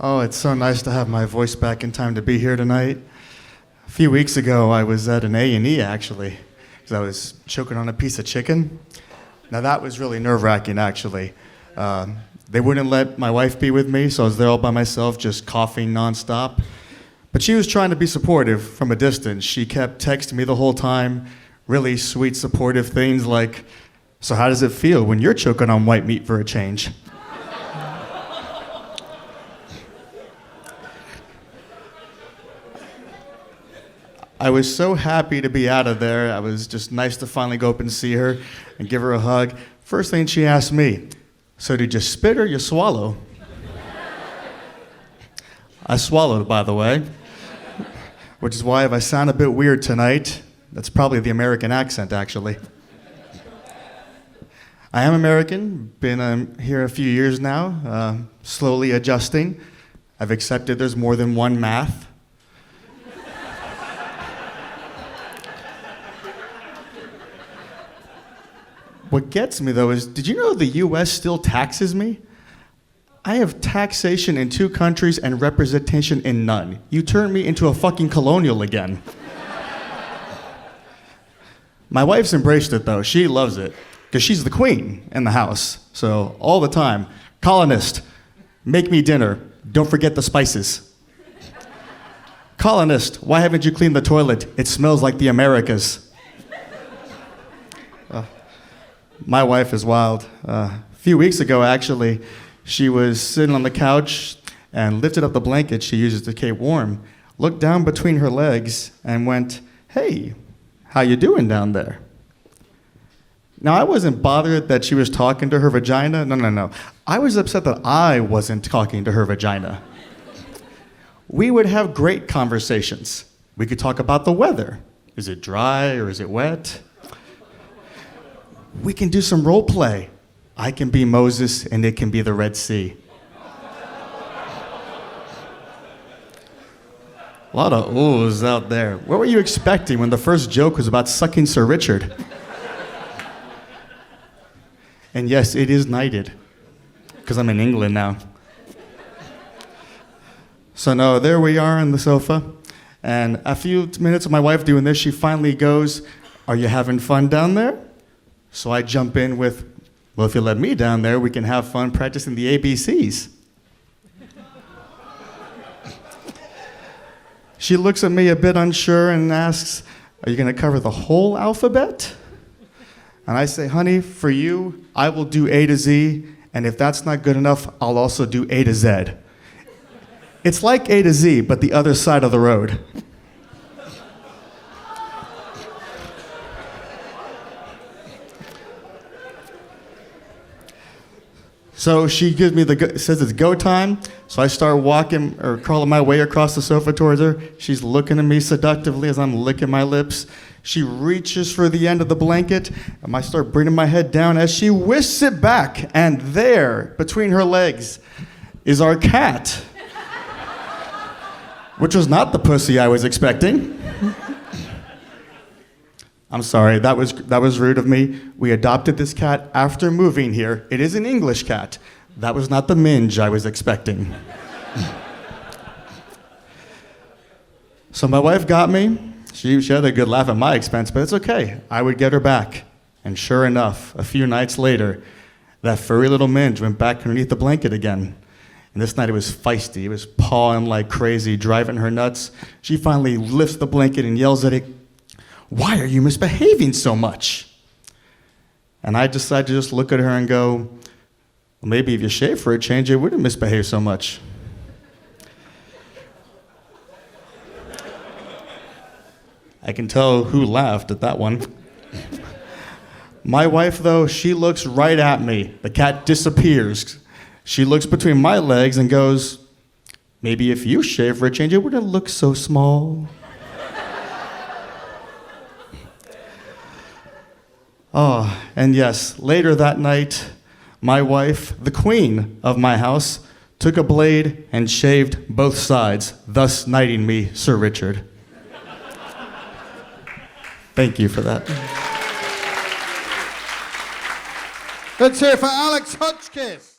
Oh, it's so nice to have my voice back in time to be here tonight. A few weeks ago, I was at an A&E, actually, because I was choking on a piece of chicken. Now, that was really nerve-wracking, actually. They wouldn't let my wife be with me, so I was there all by myself, just coughing nonstop. But she was trying to be supportive from a distance. She kept texting me the whole time, really sweet, supportive things like, "So how does it feel when you're choking on white meat for a change?" I was so happy to be out of there. It was just nice to finally go up and see her and give her a hug. First thing she asked me, "So did you spit or you swallow?" I swallowed, by the way, which is why if I sound a bit weird tonight, that's probably the American accent, actually. I am American, been here a few years now, slowly adjusting. I've accepted there's more than one math. What gets me, though, is did you know the US still taxes me? I have taxation in 2 countries and representation in none. You turned me into a fucking colonial again. My wife's embraced it, though. She loves it, because she's the queen in the house. So all the time, "Colonist, make me dinner. Don't forget the spices." "Colonist, why haven't you cleaned the toilet? It smells like the Americas." My wife is wild. A few weeks ago, actually, she was sitting on the couch and lifted up the blanket she uses to keep warm, looked down between her legs, and went, "Hey, how you doing down there?" Now, I wasn't bothered that she was talking to her vagina. No. I was upset that I wasn't talking to her vagina. We would have great conversations. We could talk about the weather. Is it dry or is it wet? We can do some role play. I can be Moses and it can be the Red Sea. A lot of oohs out there. What were you expecting when the first joke was about sucking Sir Richard? And yes, it is knighted, because I'm in England now. So no, there we are on the sofa. And a few minutes of my wife doing this, she finally goes, "Are you having fun down there?" So I jump in with, "Well, if you let me down there, we can have fun practicing the ABCs. She looks at me a bit unsure and asks, "Are you going to cover the whole alphabet?" And I say, "Honey, for you, I will do A to Z, and if that's not good enough, I'll also do A to Z." It's like A to Z, but the other side of the road. So she gives me says it's go time, so I start walking or crawling my way across the sofa towards her. She's looking at me seductively as I'm licking my lips. She reaches for the end of the blanket, and I start bringing my head down as she whisks it back, and there, between her legs, is our cat, which was not the pussy I was expecting. I'm sorry, that was rude of me. We adopted this cat after moving here. It is an English cat. That was not the minge I was expecting. So my wife got me. She had a good laugh at my expense, but it's okay. I would get her back. And sure enough, a few nights later, that furry little minge went back underneath the blanket again. And this night it was feisty. It was pawing like crazy, driving her nuts. She finally lifts the blanket and yells at it, "Why are you misbehaving so much?" And I decide to just look at her and go, "Well, maybe if you shave for a change, you wouldn't misbehave so much." I can tell who laughed at that one. My wife, though, she looks right at me. The cat disappears. She looks between my legs and goes, "Maybe if you shave for a change, it wouldn't look so small." Oh, and yes, later that night, my wife, the queen of my house, took a blade and shaved both sides, thus knighting me Sir Richard. Thank you for that. Let's hear it for Alex Hodgkiss.